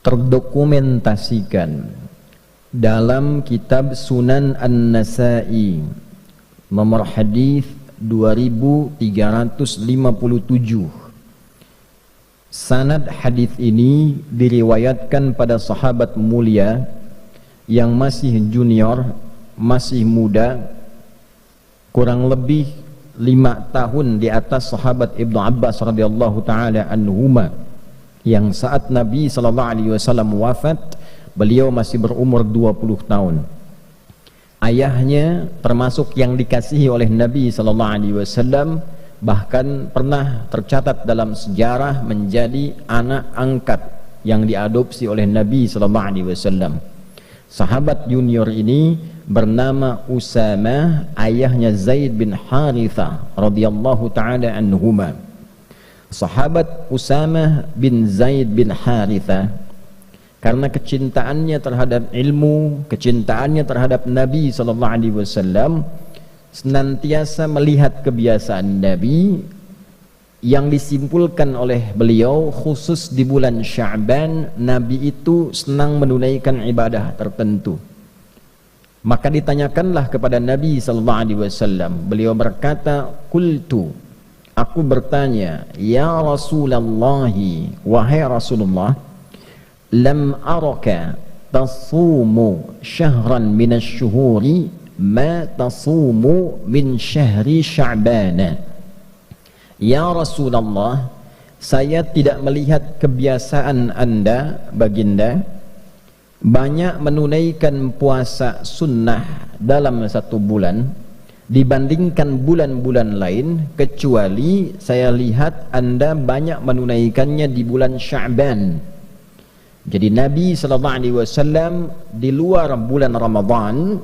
terdokumentasikan dalam kitab Sunan An-Nasa'i nomor hadis 2357. Sanad hadis ini diriwayatkan pada sahabat mulia yang masih junior, masih muda, kurang lebih 5 tahun di atas sahabat Ibnu Abbas radhiyallahu taala anhuma, yang saat Nabi sallallahu alaihi wasallam wafat beliau masih berumur 20 tahun. Ayahnya termasuk yang dikasihi oleh Nabi sallallahu alaihi wasallam, bahkan pernah tercatat dalam sejarah menjadi anak angkat yang diadopsi oleh Nabi sallallahu alaihi wasallam. Sahabat junior ini bernama Usamah, ayahnya Zaid bin Harithah radhiyallahu taala anhuma. Sahabat Usamah bin Zaid bin Harithah karena kecintaannya terhadap ilmu, kecintaannya terhadap Nabi sallallahu alaihi wasallam, senantiasa melihat kebiasaan Nabi yang disimpulkan oleh beliau, khusus di bulan Sya'ban Nabi itu senang menunaikan ibadah tertentu. Maka ditanyakanlah kepada Nabi sallallahu alaihi wasallam, beliau berkata, "Qultu," aku bertanya, "Ya Rasulullah, wahai Rasulullah, lam araka tasumu syahran minasy-syuhuri ma tasumu min syahri Sya'ban." Ya Rasulullah, saya tidak melihat kebiasaan Anda, baginda, banyak menunaikan puasa sunnah dalam satu bulan dibandingkan bulan-bulan lain, kecuali saya lihat Anda banyak menunaikannya di bulan Sya'ban. Jadi Nabi sallallahu alaihi wasallam di luar bulan Ramadan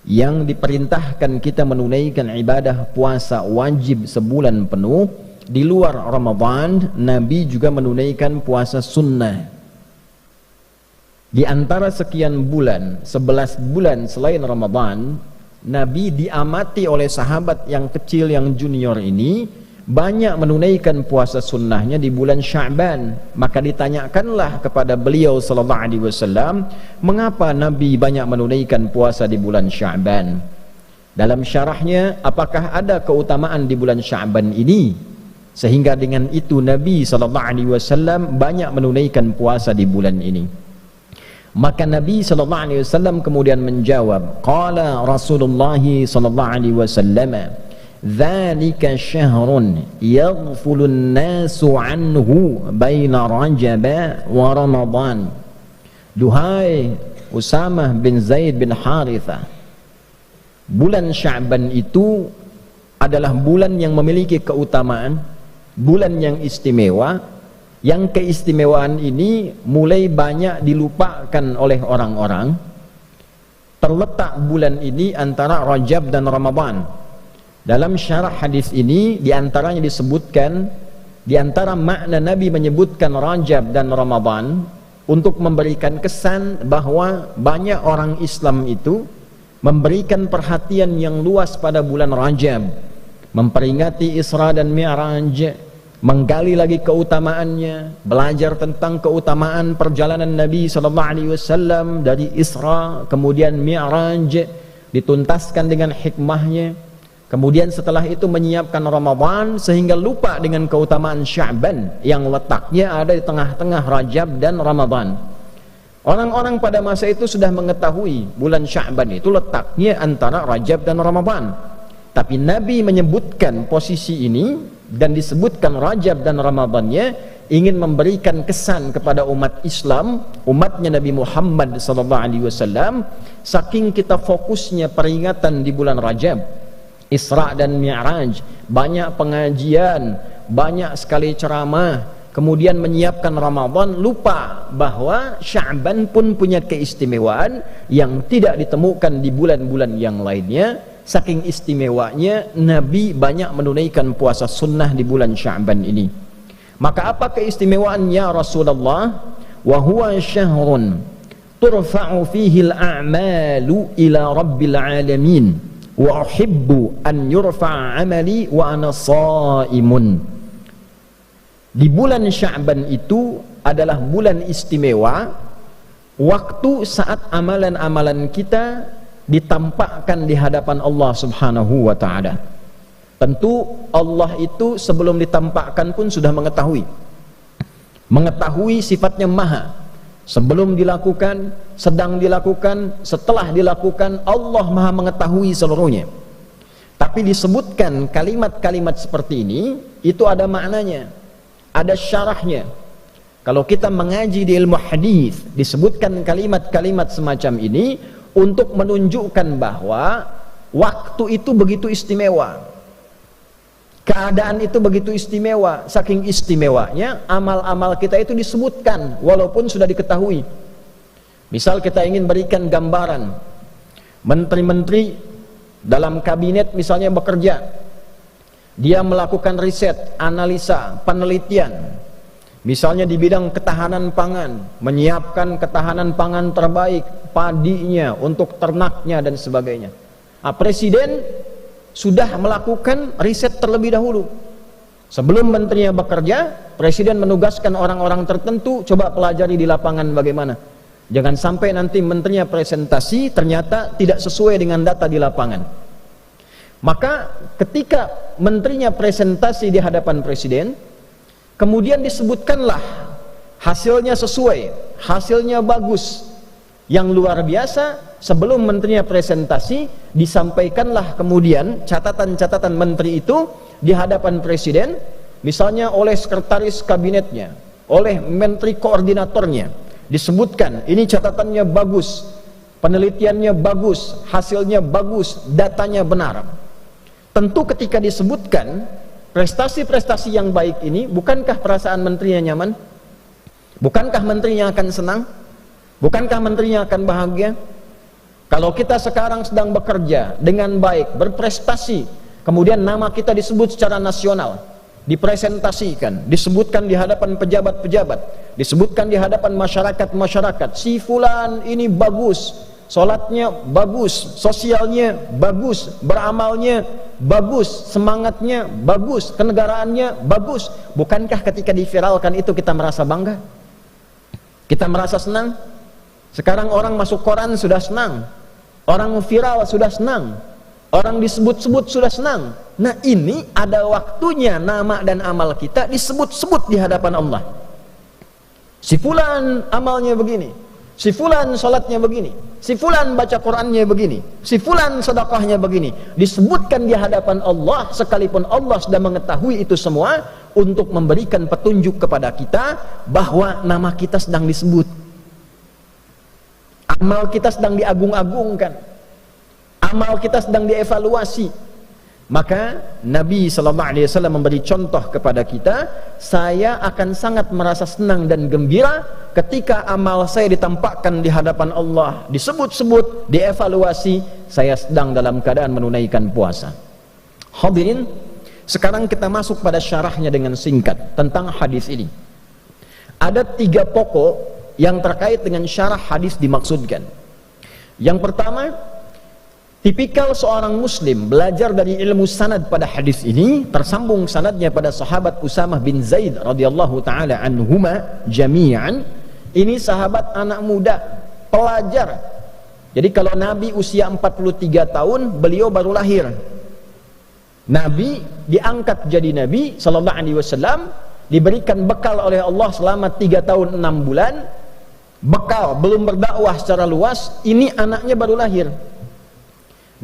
yang diperintahkan kita menunaikan ibadah puasa wajib sebulan penuh, di luar Ramadan Nabi juga menunaikan puasa sunnah. Di antara sekian bulan, 11 bulan selain Ramadan, Nabi diamati oleh sahabat yang kecil, yang junior ini banyak menunaikan puasa sunnahnya di bulan Sya'ban. Maka ditanyakanlah kepada beliau sallallahu alaihi wasallam, mengapa Nabi banyak menunaikan puasa di bulan Sya'ban? Dalam syarahnya, apakah ada keutamaan di bulan Sya'ban ini sehingga dengan itu Nabi sallallahu alaihi wasallam banyak menunaikan puasa di bulan ini? Maka Nabi sallallahu alaihi wasallam kemudian menjawab, qala Rasulullah sallallahu alaihi wasallam, dzalika syahrun yaghfulun nasu anhu baina Rajab wa Ramadan. Duhai Usamah bin Zaid bin Harithah, bulan Sya'ban itu adalah bulan yang memiliki keutamaan, bulan yang istimewa, yang keistimewaan ini mulai banyak dilupakan oleh orang-orang. Terletak bulan ini antara Rajab dan Ramadan. Dalam syarah hadis ini diantaranya disebutkan, diantara makna Nabi menyebutkan Rajab dan Ramadan untuk memberikan kesan bahwa banyak orang Islam itu memberikan perhatian yang luas pada bulan Rajab, memperingati Isra dan Mi'raj, menggali lagi keutamaannya, belajar tentang keutamaan perjalanan Nabi sallallahu alaihi wasallam dari Isra kemudian Mi'raj, dituntaskan dengan hikmahnya. Kemudian setelah itu menyiapkan Ramadan sehingga lupa dengan keutamaan Sya'ban yang letaknya ada di tengah-tengah Rajab dan Ramadan. Orang-orang pada masa itu sudah mengetahui bulan Sya'ban itu letaknya antara Rajab dan Ramadan. Tapi Nabi menyebutkan posisi ini dan disebutkan Rajab dan Ramadannya, ingin memberikan kesan kepada umat Islam, umatnya Nabi Muhammad SAW, saking kita fokusnya peringatan di bulan Rajab, Isra dan Mi'raj, banyak pengajian, banyak sekali ceramah, kemudian menyiapkan Ramadan, lupa bahwa Sya'ban pun punya keistimewaan yang tidak ditemukan di bulan-bulan yang lainnya. Saking istimewanya Nabi banyak menunaikan puasa sunnah di bulan Sya'ban ini. Maka apa keistimewaan ya Rasulullah? Wa huwa syahrun turfa'u fihi al-a'malu ila rabbil alamin wa uhibbu an yurfa'a amali wa ana sha'imun. Di bulan Sya'ban itu adalah bulan istimewa, waktu saat amalan-amalan kita ditampakkan di hadapan Allah Subhanahu wa ta'ala. Tentu Allah itu sebelum ditampakkan pun sudah mengetahui sifatnya maha. Sebelum dilakukan, sedang dilakukan, setelah dilakukan, Allah maha mengetahui seluruhnya. Tapi disebutkan kalimat-kalimat seperti ini, itu ada maknanya, ada syarahnya. Kalau kita mengaji di ilmu hadis, disebutkan kalimat-kalimat semacam ini untuk menunjukkan bahwa waktu itu begitu istimewa, keadaan itu begitu istimewa. Saking istimewanya, amal-amal kita itu disebutkan walaupun sudah diketahui. Misal kita ingin berikan gambaran, menteri-menteri dalam kabinet misalnya bekerja, dia melakukan riset, analisa, penelitian, misalnya di bidang ketahanan pangan, menyiapkan ketahanan pangan terbaik, padinya untuk ternaknya dan sebagainya. Nah, presiden sudah melakukan riset terlebih dahulu. Sebelum menterinya bekerja, presiden menugaskan orang-orang tertentu, coba pelajari di lapangan bagaimana. Jangan sampai nanti menterinya presentasi ternyata tidak sesuai dengan data di lapangan. Maka ketika menterinya presentasi di hadapan presiden, kemudian disebutkanlah hasilnya sesuai, hasilnya bagus, yang luar biasa. Sebelum menterinya presentasi, disampaikanlah kemudian catatan-catatan menteri itu di hadapan presiden, misalnya oleh sekretaris kabinetnya, oleh menteri koordinatornya. Disebutkan, ini catatannya bagus, penelitiannya bagus, hasilnya bagus, datanya benar. Tentu ketika disebutkan prestasi-prestasi yang baik ini, bukankah perasaan menterinya nyaman? Bukankah menterinya akan senang? Bukankah menterinya akan bahagia? Kalau kita sekarang sedang bekerja dengan baik, berprestasi, kemudian nama kita disebut secara nasional, dipresentasikan, disebutkan di hadapan pejabat-pejabat, disebutkan di hadapan masyarakat-masyarakat, si fulan ini bagus, sholatnya bagus, sosialnya bagus, beramalnya bagus, semangatnya bagus, kenegaraannya bagus. Bukankah ketika diviralkan itu kita merasa bangga? Kita merasa senang? Sekarang orang masuk koran sudah senang, orang viral sudah senang, orang disebut-sebut sudah senang. Nah, ini ada waktunya nama dan amal kita disebut-sebut di hadapan Allah. Si fulan amalnya begini, si fulan salatnya begini, si fulan baca Qur'annya begini, si fulan sedekahnya begini. Disebutkan di hadapan Allah, sekalipun Allah sudah mengetahui itu semua, untuk memberikan petunjuk kepada kita bahwa nama kita sedang disebut, amal kita sedang diagung-agungkan, amal kita sedang dievaluasi. Maka Nabi SAW memberi contoh kepada kita, saya akan sangat merasa senang dan gembira ketika amal saya ditampakkan di hadapan Allah, disebut-sebut, dievaluasi, saya sedang dalam keadaan menunaikan puasa. Hadirin, sekarang kita masuk pada syarahnya dengan singkat tentang hadis ini. Ada 3 pokok yang terkait dengan syarah hadis dimaksudkan. Yang pertama, tipikal seorang muslim belajar dari ilmu sanad pada hadis ini, tersambung sanadnya pada sahabat Usamah bin Zaid radhiyallahu taala anhuma jami'an. Ini sahabat anak muda, pelajar. Jadi kalau Nabi usia 43 tahun, beliau baru lahir. Nabi diangkat jadi Nabi sallallahu alaihi wasallam, diberikan bekal oleh Allah selama 3 tahun 6 bulan. Bekal, belum berdakwah secara luas, ini anaknya baru lahir.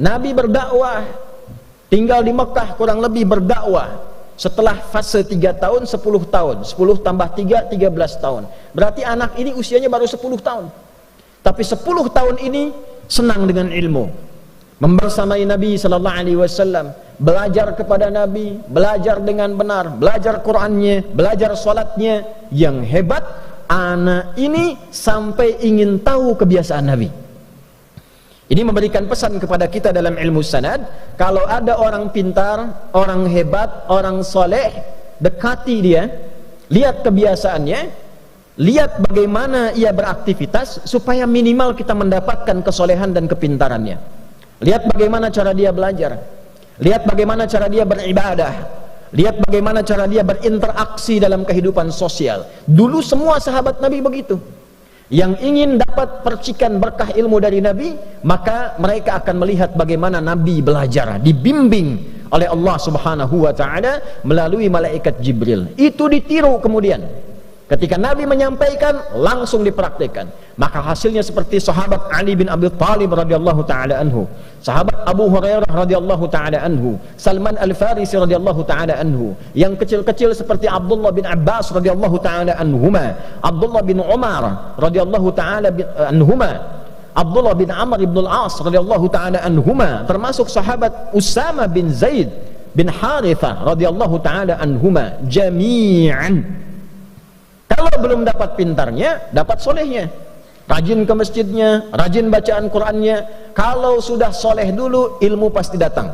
Nabi berdakwah, tinggal di Mekah kurang lebih berdakwah setelah fase 3 tahun 10 tahun, 10 tambah 3 13 tahun. Berarti anak ini usianya baru 10 tahun. Tapi 10 tahun ini senang dengan ilmu, membersamai Nabi sallallahu alaihi wasallam, belajar kepada Nabi, belajar dengan benar, belajar Qur'annya, belajar salatnya. Yang hebat, anak ini sampai ingin tahu kebiasaan Nabi. Ini memberikan pesan kepada kita dalam ilmu sanad, kalau ada orang pintar, orang hebat, orang soleh, dekati dia, lihat kebiasaannya, lihat bagaimana ia beraktivitas, supaya minimal kita mendapatkan kesolehan dan kepintarannya. Lihat bagaimana cara dia belajar, lihat bagaimana cara dia beribadah. Lihat bagaimana cara dia berinteraksi dalam kehidupan sosial. Dulu semua sahabat Nabi begitu. Yang ingin dapat percikan berkah ilmu dari Nabi, maka mereka akan melihat bagaimana Nabi belajar, dibimbing oleh Allah Subhanahu wa taala melalui malaikat Jibril. Itu ditiru kemudian. Ketika Nabi menyampaikan, langsung dipraktikkan. Maka hasilnya seperti sahabat Ali bin Abi Thalib radhiyallahu taala anhu, sahabat Abu Hurairah radhiyallahu taala anhu, Salman Al-Farisi radhiyallahu taala anhu, yang kecil-kecil seperti Abdullah bin Abbas radhiyallahu taala anhuma, Abdullah bin Umar radhiyallahu taala anhuma, Abdullah bin Amr bin Al-As radhiyallahu taala anhuma, termasuk sahabat Usama bin Zaid bin Harithah radhiyallahu taala anhuma, jami'an. Kalau belum dapat pintarnya, dapat solehnya. Rajin ke masjidnya, rajin bacaan Qur'annya. Kalau sudah soleh dulu, ilmu pasti datang.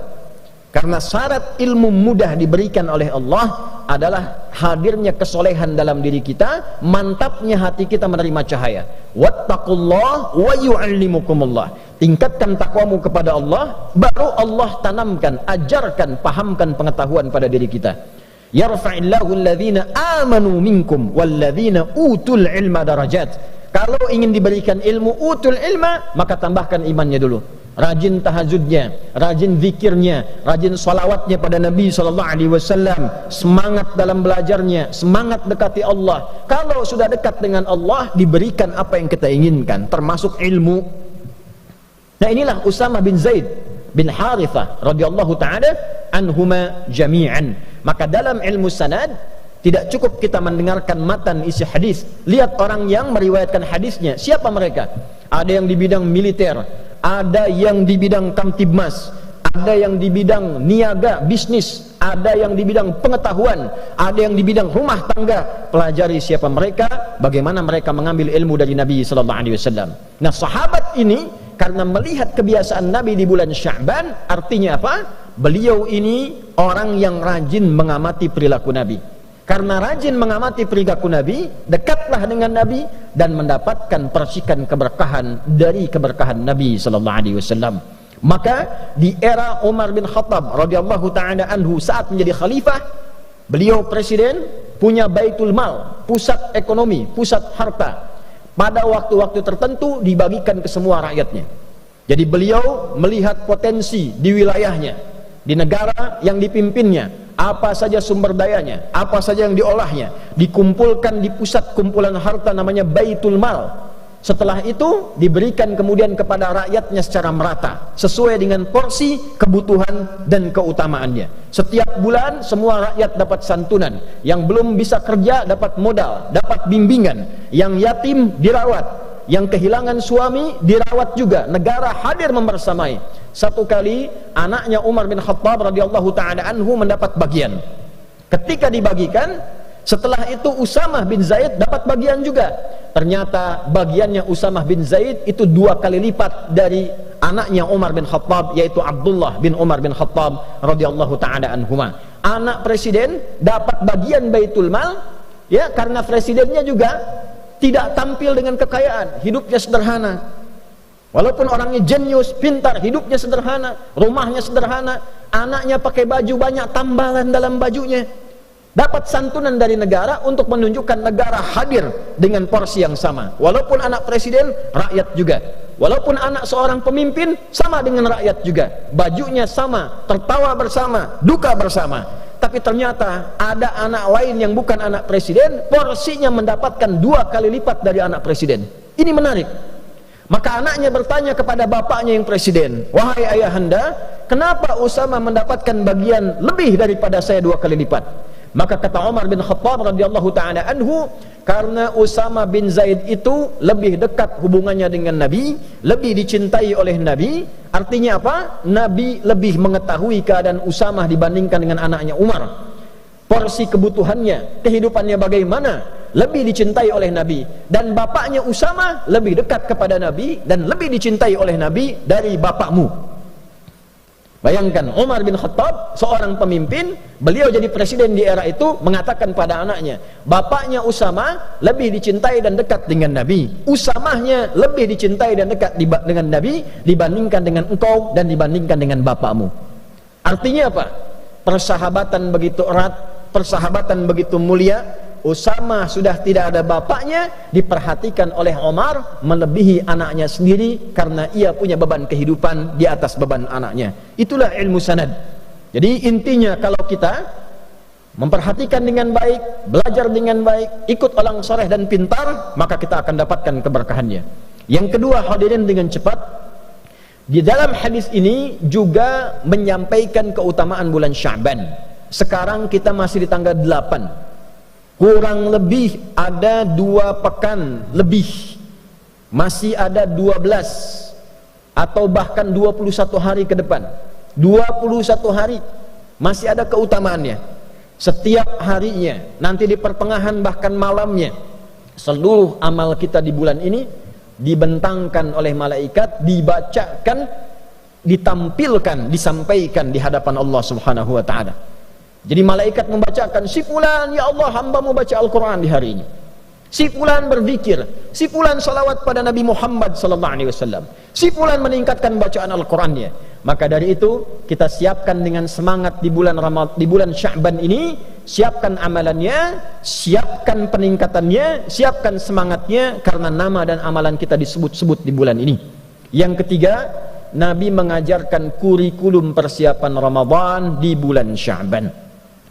Karena syarat ilmu mudah diberikan oleh Allah adalah hadirnya kesolehan dalam diri kita, mantapnya hati kita menerima cahaya. Wattaqullah wa yu'allimukumullah. Tingkatkan takwamu kepada Allah, baru Allah tanamkan, ajarkan, pahamkan pengetahuan pada diri kita. Yarfa'illahu alladhina amanu minkum walladhina utul ilma darajat. Kalau ingin diberikan ilmu utul ilma, maka tambahkan imannya dulu. Rajin tahajudnya, rajin zikirnya, rajin salawatnya pada Nabi SAW, semangat dalam belajarnya, semangat dekati Allah. Kalau sudah dekat dengan Allah, diberikan apa yang kita inginkan, termasuk ilmu. Nah, inilah Usama bin Zaid bin Harithah radhiyallahu taala anhuma jami'an. Maka dalam ilmu sanad tidak cukup kita mendengarkan matan isi hadis. Lihat orang yang meriwayatkan hadisnya, siapa mereka? Ada yang di bidang militer, ada yang di bidang kamtibmas, ada yang di bidang niaga bisnis, ada yang di bidang pengetahuan, ada yang di bidang rumah tangga. Pelajari siapa mereka, bagaimana mereka mengambil ilmu dari Nabi sallallahu alaihi wasallam. Nah, sahabat ini karena melihat kebiasaan Nabi di bulan Sya'ban, artinya apa? Beliau ini orang yang rajin mengamati perilaku Nabi. Karena rajin mengamati perilaku Nabi, dekatlah dengan Nabi dan mendapatkan percikan keberkahan dari keberkahan Nabi sallallahu alaihi wasallam. Maka di era Umar bin Khattab radhiyallahu taala anhu saat menjadi khalifah, beliau presiden, punya Baitul Mal, pusat ekonomi, pusat harta. Pada waktu-waktu tertentu dibagikan ke semua rakyatnya. Jadi beliau melihat potensi di wilayahnya, di negara yang dipimpinnya, apa saja sumber dayanya, apa saja yang diolahnya, dikumpulkan di pusat kumpulan harta namanya Baitul Mal. Setelah itu diberikan kemudian kepada rakyatnya secara merata, sesuai dengan porsi, kebutuhan dan keutamaannya. Setiap bulan semua rakyat dapat santunan, yang belum bisa kerja dapat modal, dapat bimbingan, yang yatim dirawat, yang kehilangan suami dirawat juga, negara hadir membersamai. Satu kali anaknya Umar bin Khattab radhiyallahu taala anhu mendapat bagian. Ketika dibagikan, setelah itu Usamah bin Zaid dapat bagian juga. Ternyata bagiannya Usamah bin Zaid itu 2 kali lipat dari anaknya Umar bin Khattab, yaitu Abdullah bin Umar bin Khattab radhiyallahu taala anhuma. Anak presiden dapat bagian Baitul Mal, ya, karena presidennya juga tidak tampil dengan kekayaan, hidupnya sederhana. Walaupun orangnya jenius, pintar, hidupnya sederhana, rumahnya sederhana, anaknya pakai baju banyak tambalan dalam bajunya. Dapat santunan dari negara untuk menunjukkan negara hadir dengan porsi yang sama. Walaupun anak presiden, rakyat juga. Walaupun anak seorang pemimpin, sama dengan rakyat juga. Bajunya sama, tertawa bersama, duka bersama. Tapi ternyata ada anak lain yang bukan anak presiden, porsinya mendapatkan 2 kali lipat dari anak presiden. Ini menarik. Maka anaknya bertanya kepada bapaknya yang presiden, "Wahai ayahanda, kenapa Usama mendapatkan bagian lebih daripada saya 2 kali lipat?" Maka kata Umar bin Khattab radhiyallahu taala anhu, karena Usama bin Zaid itu lebih dekat hubungannya dengan Nabi, lebih dicintai oleh Nabi. Artinya apa? Nabi lebih mengetahui keadaan Usama dibandingkan dengan anaknya Umar. Porsi kebutuhannya, kehidupannya bagaimana, lebih dicintai oleh Nabi. Dan bapaknya Usama lebih dekat kepada Nabi dan lebih dicintai oleh Nabi dari bapakmu. Bayangkan, Umar bin Khattab, seorang pemimpin, beliau jadi presiden di era itu, mengatakan pada anaknya, bapaknya Usama lebih dicintai dan dekat dengan Nabi, Usamahnya lebih dicintai dan dekat dengan Nabi dibandingkan dengan engkau dan dibandingkan dengan bapakmu. Artinya apa? persahabatan begitu erat, persahabatan begitu mulia. Usama sudah tidak ada bapaknya, diperhatikan oleh Umar melebihi anaknya sendiri karena ia punya beban kehidupan di atas beban anaknya. Itulah ilmu sanad. Jadi intinya kalau kita memperhatikan dengan baik, belajar dengan baik, ikut orang soleh dan pintar, maka kita akan dapatkan keberkahannya. Yang kedua, hadirin dengan cepat, di dalam hadis ini juga menyampaikan keutamaan bulan Sya'ban. Sekarang kita masih di tanggal 8. Kurang lebih ada 2 pekan lebih, masih ada 12 atau bahkan 21 hari ke depan. 21 hari masih ada keutamaannya. Setiap harinya, nanti di pertengahan bahkan malamnya, seluruh amal kita di bulan ini dibentangkan oleh malaikat, dibacakan, ditampilkan, disampaikan di hadapan Allah Subhanahu wa ta'ala. Jadi malaikat membacakan, si fulan, ya Allah, hamba-Mu baca Al-Quran di hari ini. Si fulan berzikir, si fulan salawat pada Nabi Muhammad sallallahu alaihi wasallam. Si fulan meningkatkan bacaan Al-Qurannya. Maka dari itu kita siapkan dengan semangat di bulan Sya'ban ini, siapkan amalannya, siapkan peningkatannya, siapkan semangatnya, karena nama dan amalan kita disebut-sebut di bulan ini. Yang ketiga, Nabi mengajarkan kurikulum persiapan Ramadan di bulan Sya'ban.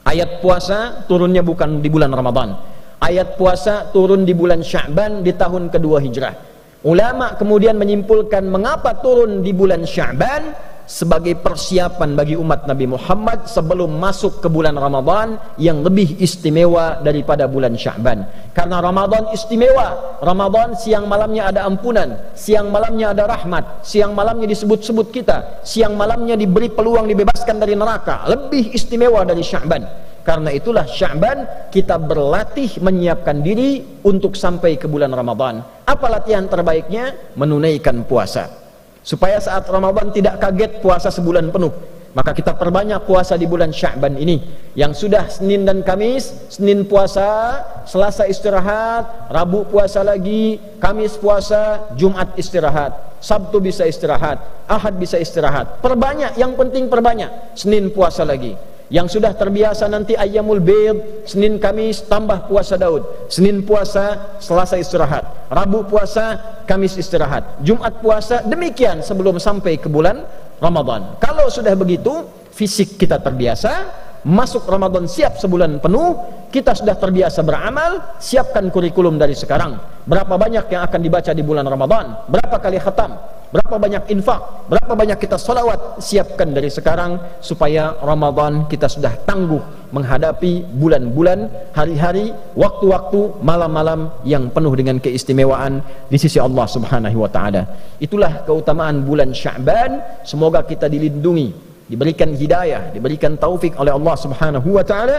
Ayat puasa turunnya bukan di bulan Ramadan. Ayat puasa turun di bulan Sya'ban di tahun kedua Hijrah. Ulama kemudian menyimpulkan mengapa turun di bulan Sya'ban sebagai persiapan bagi umat Nabi Muhammad sebelum masuk ke bulan Ramadan yang lebih istimewa daripada bulan Sya'ban. Karena Ramadan istimewa. Ramadan siang malamnya ada ampunan, siang malamnya ada rahmat, siang malamnya disebut-sebut kita, siang malamnya diberi peluang dibebaskan dari neraka. Lebih istimewa dari Sya'ban. Karena itulah Sya'ban kita berlatih menyiapkan diri untuk sampai ke bulan Ramadan. Apa latihan terbaiknya? Menunaikan puasa. Supaya saat Ramadan tidak kaget puasa sebulan penuh. Maka kita perbanyak puasa di bulan Sya'ban ini. Yang sudah Senin dan Kamis, Senin puasa, Selasa istirahat, Rabu puasa lagi, Kamis puasa, Jumat istirahat, Sabtu bisa istirahat, Ahad bisa istirahat. Perbanyak, yang penting perbanyak. Senin puasa lagi. Yang sudah terbiasa nanti Ayyamul Bid, Senin Kamis tambah puasa Daud, Senin puasa, Selasa istirahat, Rabu puasa, Kamis istirahat, Jumat puasa, demikian sebelum sampai ke bulan Ramadan. Kalau sudah begitu, fisik kita terbiasa, masuk Ramadan siap sebulan penuh, kita sudah terbiasa beramal, siapkan kurikulum dari sekarang. Berapa banyak yang akan dibaca di bulan Ramadan, berapa kali khatam, berapa banyak infak, berapa banyak kita salawat, siapkan dari sekarang supaya Ramadan kita sudah tangguh menghadapi bulan-bulan, hari-hari, waktu-waktu, malam-malam yang penuh dengan keistimewaan di sisi Allah Subhanahu wa ta'ala. Itulah keutamaan bulan Sya'ban. Semoga kita dilindungi, diberikan hidayah, diberikan taufik oleh Allah Subhanahu wa ta'ala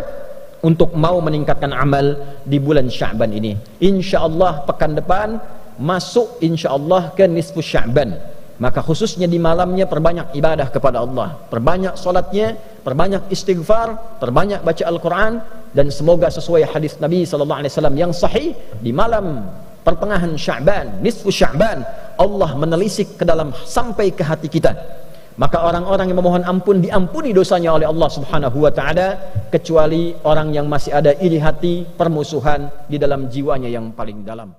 untuk mau meningkatkan amal di bulan Sya'ban ini. InsyaAllah pekan depan masuk insyaallah ke nisfu Sya'ban, maka khususnya di malamnya perbanyak ibadah kepada Allah, perbanyak solatnya, perbanyak istighfar, perbanyak baca Al-Quran, dan semoga sesuai hadis Nabi SAW yang sahih, di malam pertengahan Sya'ban, nisfu Sya'ban, Allah menelisik ke dalam sampai ke hati kita. Maka orang-orang yang memohon ampun diampuni dosanya oleh Allah Subhanahu wa ta'ala, kecuali orang yang masih ada iri hati, permusuhan di dalam jiwanya yang paling dalam.